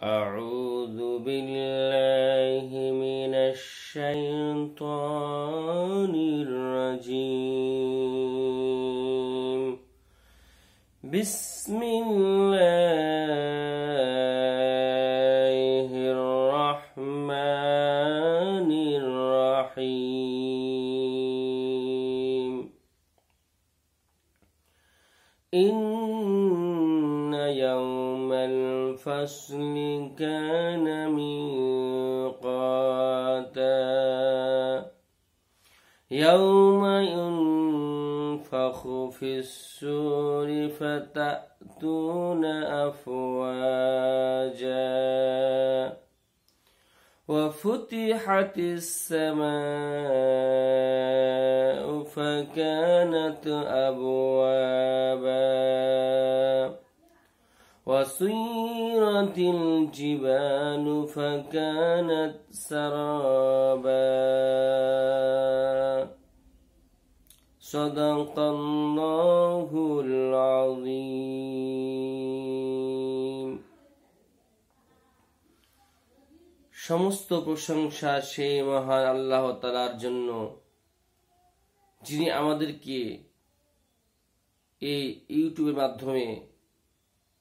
أعوذ بالله من الشيطان الرجيم. بسم الله الرحمن الرحيم. إن يوم الفصل كان ميقاتا يوم ينفخ في الصور فتأتون أفواجا وفتحت السماء فكانت أبوابا وسيرت الجبال فكانت سرابا. صدق الله العظيم. সমস্ত প্রশংসা সেই মহান আল্লাহ তাআলার জন্য, যিনি আমাদেরকে এই ইউটিউবের মাধ্যমে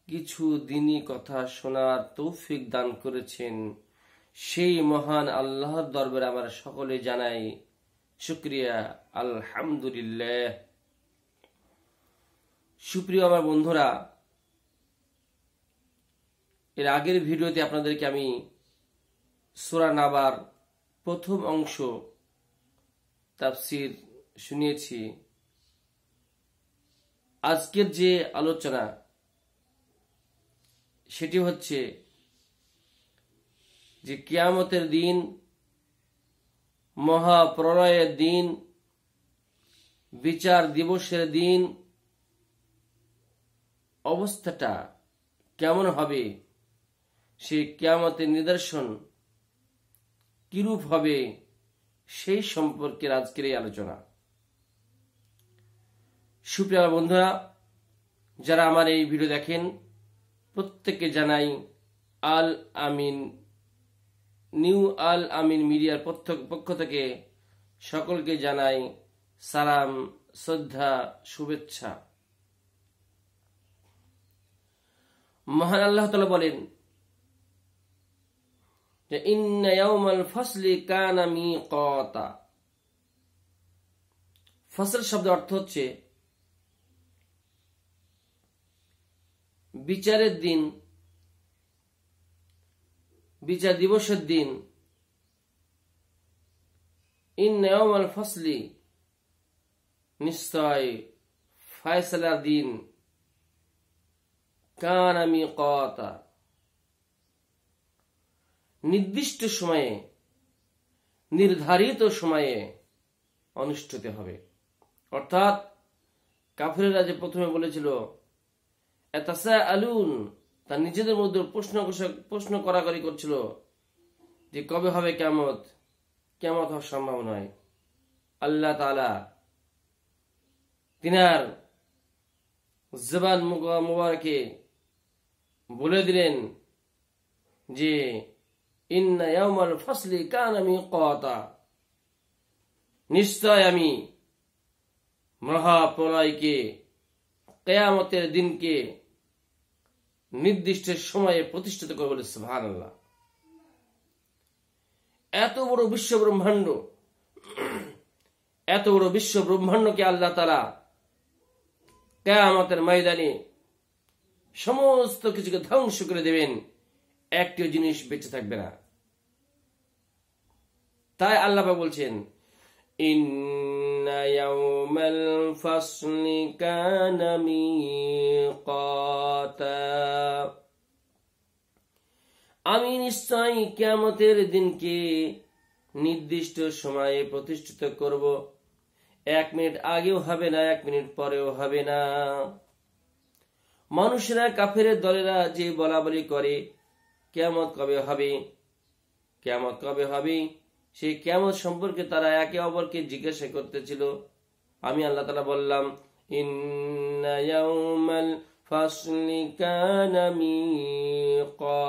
কিছু দিনী কথা শোনার তৌফিক দান করেছেন। সেই মহান আল্লাহর দরবারে আমরা সকলে জানাই শুকরিয়া, আলহামদুলিল্লাহ। সুপ্রিয় আমার বন্ধুরা, এর আগের ভিডিওতে আপনাদেরকে আমি সূরা নাবার প্রথম অংশ তাফসীর শুনিয়েছি। আজকের যে আলোচনা সেটি হচ্ছে যে কিয়ামতের দিন, মহাপ্রলয়ের দিন, বিচার দিবসের দিন অবস্থাটা কেমন হবে, সেই কিয়ামতের নিদর্শন কিরূপ হবে, সেই সম্পর্কে আজকের এই আলোচনা। সুপ্রিয় বন্ধুরা, যারা আমার এই ভিডিও দেখেন প্রত্যেককে জানাই আল আমিন নিউ আল আমিন মিডিয়ার পক্ষ থেকে সকলকে জানাই সালাম, শ্রদ্ধা, শুভেচ্ছা। মহান আল্লাহ তাআলা বলেন যে ইন্না ইয়াউমাল ফাসলি কানা মিকাতা। ফসল শব্দের অর্থ হচ্ছে বিচারের দিন, বিচার দিবসের দিন। ইন্না ইয়াউমাল ফাসলি, নিশ্চয় ফয়সালার দিন, কানা মিকাতা, নির্দিষ্ট সময়ে, নির্ধারিত সময়ে অনুষ্ঠিত হবে। অর্থাৎ কাফিররা যে প্রথমে বলেছিল ইয়াতাসাআলুন, তার নিজেদের মধ্যে প্রশ্ন করাকরি করছিল যে কবে হবে কিয়ামত, কিয়ামত হওয়া সম্ভব নয়। আল্লাহ তাআলা তিনার জবান মুবারকে বলে দিলেন যে ইন্না ইয়াউমাল ফাসলি কানা মিকাতা, নিশ্চয় আমি মহাপ্রলয়কে, কিয়ামতের দিনকে নির্দিষ্ট সময়ে প্রতিষ্ঠিত করে বলে সুবহানাল্লাহ। এত বড় বিশ্ব ব্রহ্মাণ্ডকে আল্লাহ তাআলা কিয়ামতের ময়দানে সমস্ত কিছুকে ধ্বংস করে দেবেন, একটিও জিনিস বেঁচে থাকবে না। তাই আল্লাহ পাক বলছেন ইন্না ইয়াউমাল ফাসলি কানা মিকাতা, আমি নিশ্চয় কিয়ামতের দিনকে নির্দিষ্ট সময়ে প্রতিষ্ঠিত করব। 1 মিনিট আগেও হবে না, 1 মিনিট পরেও হবে না। মানুষেরা, কাফেরের দলেরা যে বলাবলি করে কিয়ামত কবে হবে, কিয়ামত কবে হবে, সেই কিয়ামত সম্পর্কে তারা একে অপরকে জিজ্ঞাসা করতেছিল। আমি আল্লাহ তাআলা বললাম ইন্না ইয়াউমাল ফাসলি কানা মিকাতা,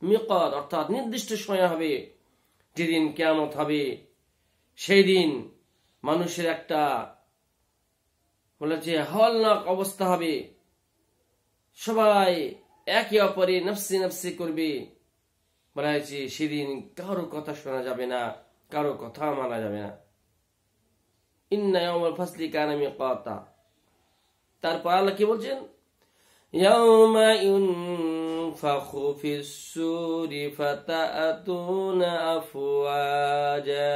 মিকাত অর্থাৎ নির্দিষ্ট সময় হবে, যেদিন কিয়ামত হবে। সেই দিন মানুষের একটা বলেছে হলনাক অবস্থা হবে, সবাই একে অপরে নফসি নফসি করবে। বলা হয়েছে সেদিন কারো কথা শোনা যাবে না, কারো কথা মানা যাবে না। ইন্না ইয়াউমাল ফাসলি কানা মিকাতা। তারপর আল্লাহ কি বলছেন, ইয়াউমা ইউনফাখু ফিস-সূরি ফাতা'তুনা আফওয়াজা।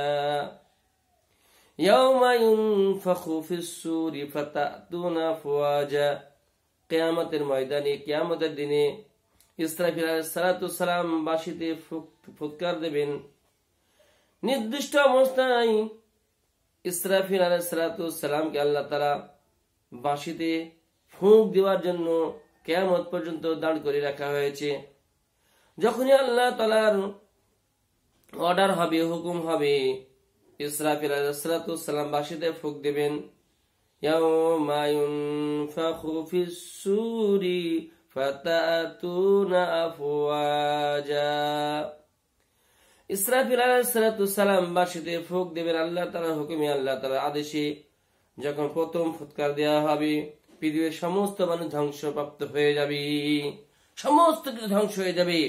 ইয়াউমা ইউনফাখু ফিস-সূরি ফাতা'তুনা আফওয়াজা। কিয়ামতের ময়দানে, কিয়ামতের দিনে ইসরাফিল আলাইহিস সালাতু সালাম বাঁশিতে ফুৎকার দেবেন। নির্দিষ্ট অবস্থায় ইসরাফিল আলাইহিস সালাতু সালামকে আল্লাহ তাআলা বাঁশিতে ফুঁক দেওয়ার জন্য কিয়ামত পর্যন্ত দাঁড় করে রাখা হয়েছে। যখনই আল্লাহ তাআলার অর্ডার হবে, হুকুম হবে, ইসরাফিল আলাইহিস সালাতু সালাম বাঁশিতে ফুঁক দেবেন। ইয়াউমা ইউনফাখু ফিস-সূরি ফাতা'তুনা আফওয়াজা। ইসরাফিল আলাইহিস সালাতু সালাম বাঁশিতে ফুঁক দেবেন আল্লাহ তাআলার হুকুমে, আল্লাহ তাআলার আদেশে। যখন প্রথম ফুৎকার দেওয়া হবে, পৃথিবীর সমস্ত মানুষ ধ্বংসপ্রাপ্ত হয়ে যাবে, সমস্ত কিছু ধ্বংস হয়ে যাবে,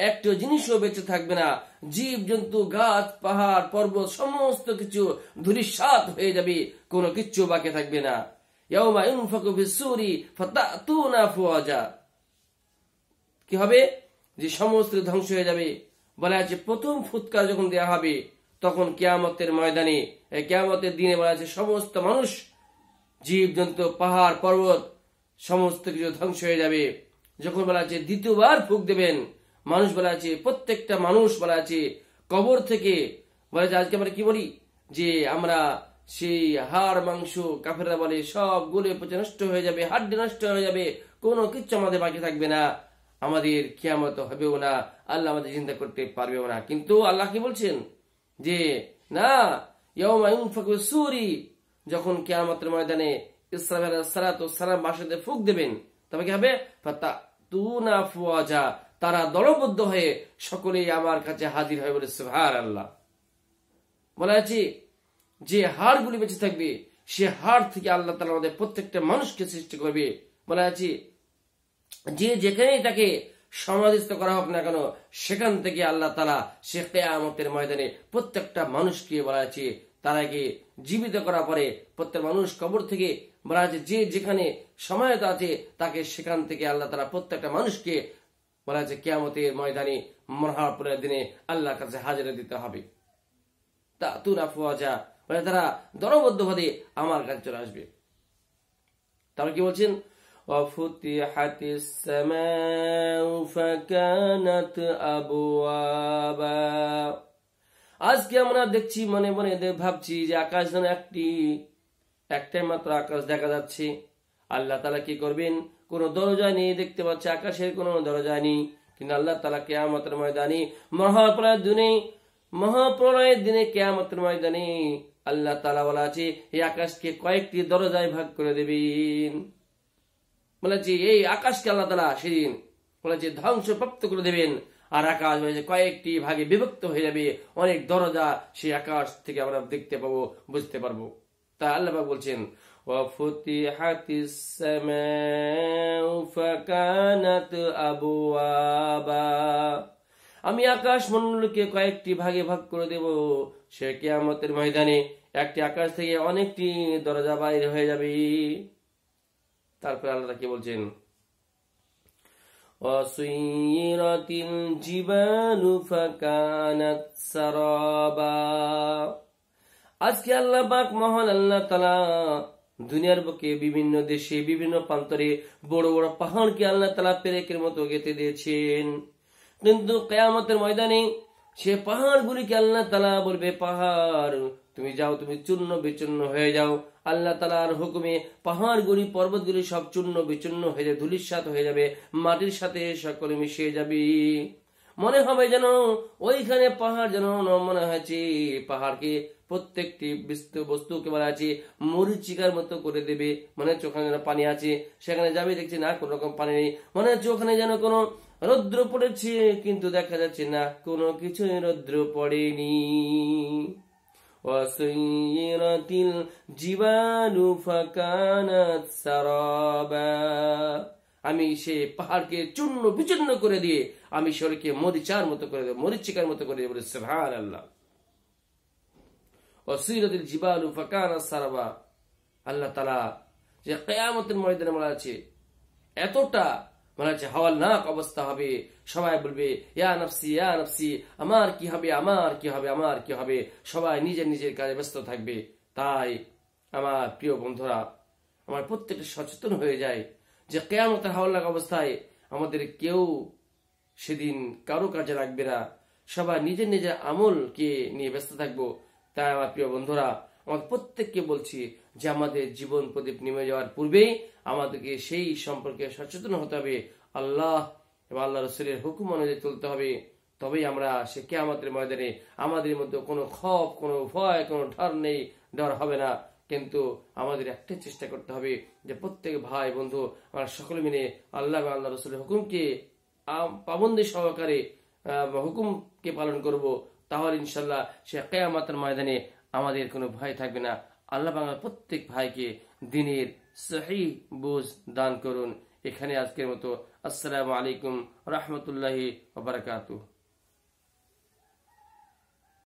একটা জিনিসও বেঁচে থাকবে না। জীব জন্তু, গাছ, পাহাড়, পর্বত সমস্ত কিছু ধূলিসাৎ হয়ে যাবে, কোনো কিচ্ছু বাকি থাকবে না। ইয়াউমা ইউনফাখু ফিস-সূরি ফাতা'তুনা আফওয়াজা। কি হবে? যে সমস্ত ধ্বংস হয়ে যাবে। বলা আছে প্রথম ফুৎকার যখন দেওয়া হবে, তখন কিয়ামতের ময়দানে, কিয়ামতের দিনে বলা আছে সমস্ত মানুষ, জীব জন্তু, পাহাড় পর্বত সমস্ত কিছু ধ্বংস হয়ে যাবে। যখন বলা আছে দ্বিতীয়বার ফুঁক দেবেন, মানুষ বলা আছে প্রত্যেকটা মানুষ বলা আছে কবর থেকে, বলা আছে আজকে আমরা কি বলি যে আমরা সেই হাড় মাংস, কাফেররা বলে সব গলে পচে নষ্ট হয়ে যাবে, হাড্ডি নষ্ট হয়ে যাবে, কোনো কিচ্ছু আমাদের বাকি থাকবে না, আমাদের কিয়ামত হবেও না, আল্লাহ আমাদের চিন্তা করতে পারবেও না। কিন্তু আল্লাহ কি বলছেন যে না, ইয়াউমা ইউনফাখু ফিস-সূরি, যখন কিয়ামতের ময়দানে ইসরাফিল আলাইহিস সালাতু সালাম বাঁশিতে ফুঁক দেবেন, তবে কি হবে? ফাতা'তুনা আফওয়াজা, তারা দলবদ্ধ হয়ে সকলেই আমার কাছে হাজির হয় বলে সুবহানাল্লাহ। বলা আছে যে হাড়গুলি বেঁচে থাকবে, সে হাড় থেকে আল্লাহ তাআলা আমাদের প্রত্যেকটা মানুষকে সৃষ্টি করবে। বলা আছে যে যেখানেই তাকে সমাধিস্থ করা হোক না কেন, সেখান থেকে আল্লাহ তাআলা সে কিয়ামতের ময়দানে প্রত্যেকটা মানুষকে বলা আছে তারাকে জীবিত করার পরে প্রত্যেক মানুষ কবর থেকে বলা আছে যে যেখানে সমাহিত আছে তাকে সেখান থেকে আল্লাহ তাআলা প্রত্যেকটা মানুষকে বলা আছে কিয়ামতের ময়দানে মহাপুরের দিনে আল্লাহর কাছে হাজিরা দিতে হবে। তা'তুনা আফওয়াজা, মানে তারা দলবদ্ধভাবে আমার কাছে চলে আসবে। তারপর কি বলছেন? ওয়াফুতিহাতিস সামাউ ফাকানাত আবওয়াবা। আজকে আমরা দেখছি, মনে মনে ভাবছি যে আকাশ যেন একটাই মাত্র আকাশ দেখা যাচ্ছে। আল্লাহ তাআলা কি করবেন? কোনো দরজা নেই, দেখতে পাচ্ছে আকাশের কোনো দরজা নেই। কিন্তু আল্লাহ তাআলা কিয়ামতের ময়দানে মহাপ্রলয়ের দিনে কিয়ামতের ময়দানে আল্লাহ তাআলা বলা আছে এই আকাশকে কয়েকটি দরজায় ভাগ করে দেবেন। বলেছে এই আকাশকে আল্লাহ তাআলা সেদিন বলেছে ধ্বংসপ্রাপ্ত করে দেবেন, আর আকাশ হয়েছে কয়েকটি ভাগে বিভক্ত হয়ে যাবে, অনেক দরজা সেই আকাশ থেকে আমরা দেখতে পাবো, বুঝতে পারবো। তা আল্লাহ পাক বলছেন ওয়াফুতিহাতিস সামাউ ফাকানাত আবওয়াবা, আমি আকাশ মণ্ডলকে কয়েকটি ভাগে ভাগ করে দেব, সে কিয়ামতের ময়দানে একটি আকাশ থেকে অনেকটি দরজা বাইরে হয়ে যাবে। তারপর আল্লাহ কি বলছেন? ওয়াসুইরাতিল জিবালু ফাকানাত সারাবা। আজকে আল্লাহ পাক মহান আল্লাহ তাআলা দুনিয়ার বুকে বিভিন্ন দেশে বিভিন্ন প্রান্তরে বড় বড় পাহাড়কে আল্লাহ তাআলা পেরেকের মতো গেঁথে দিয়েছেন। কিন্তু কিয়ামতের ময়দানে সে পাহাড়গুলিকে আল্লাহ তাআলা বলবে, পাহাড় তুমি যাও, তুমি চূর্ণ বিচূর্ণ হয়ে যাও। আল্লাহ তাআলার হুকুমে পাহাড়গুলি, পর্বতগুলি সব চূর্ণ বিচূর্ণ হয়ে যাবে, ধূলিসাৎ হয়ে যাবে, মাটির সাথে সকলে মিশে যাবে। মনে হবে যেন ওইখানে পাহাড় যেন মনে হয়েছে পাহাড়কে প্রত্যেকটি বস্তুকে বলা আছে মরিচিকার মতো করে দেবে। মনে হচ্ছে ওখানে যেন পানি আছে, সেখানে যাবে দেখছি না কোনো রকম পানি নেই। মনে হচ্ছে ওখানে যেন কোনো রৌদ্র পড়েছে, কিন্তু দেখা যাচ্ছে না কোনো কিছুই রৌদ্র পড়েনি। ওয়াসুইরাতিল জিবালু ফাকানাত সারাবা, আমি সে পাহাড়কে চূর্ণ বিচূর্ণ করে দিয়ে আমি শরীরকে মরিচার মতো করে দেব, মরিচিকার মতো করে দেব। সুবহানাল্লাহ। ওয়াসুইরাতিল জিবালু ফাকানাত সারাবা, আল্লাহ তাআলা যে কিয়ামতের ময়দানে বলা আছে, এতটা বলা আছে হাওয়ালনাক অবস্থা হবে, সবাই বলবে ইয়া নফসি ইয়া নফসি, আমার কি হবে, আমার কি হবে, আমার কি হবে, সবাই নিজের নিজের কাজে ব্যস্ত থাকবে। তাই আমার প্রিয় বন্ধুরা, আমার প্রত্যেকটা সচেতন হয়ে যায় যে কিয়ামতের হাওয়ালনাক অবস্থায় আমাদের কেউ সেদিন কারো কাজে লাগবে না, সবাই নিজের নিজের আমলকে নিয়ে ব্যস্ত থাকবো। তাই আমার প্রিয় বন্ধুরা, আমাদের প্রত্যেককে বলছি যে আমাদের জীবন প্রদীপ নেমে যাওয়ার পূর্বেই আমাদেরকে সেই সম্পর্কে সচেতন হতে হবে, আল্লাহ এবং আল্লাহ রসুলের হুকুম অনুযায়ী চলতে হবে। তবেই আমরা সে কিয়ামতের ময়দানে আমাদের মধ্যে কোনো খৌফ, কোনো ভয়, কোনো ডর নেই, ডর হবে না। কিন্তু আমাদের একটাই চেষ্টা করতে হবে যে প্রত্যেক ভাই বন্ধু আমরা সকলে মিলে আল্লাহ এবং আল্লাহ রসুলের হুকুমকে পাবন্দি সহকারে হুকুমকে পালন করব। তাহলে ইনশাল্লাহ সে কিয়ামতের ময়দানে আমাদের কোনো ভয় থাকবে না। আল্লাহ বাংলার প্রত্যেক ভাইকে দিনের সহিহ বুঝ দান করুন। এখানে আজকের মতো আসসালামু আলাইকুম রহমতুল্লাহি ওয়া বারাকাতুহু।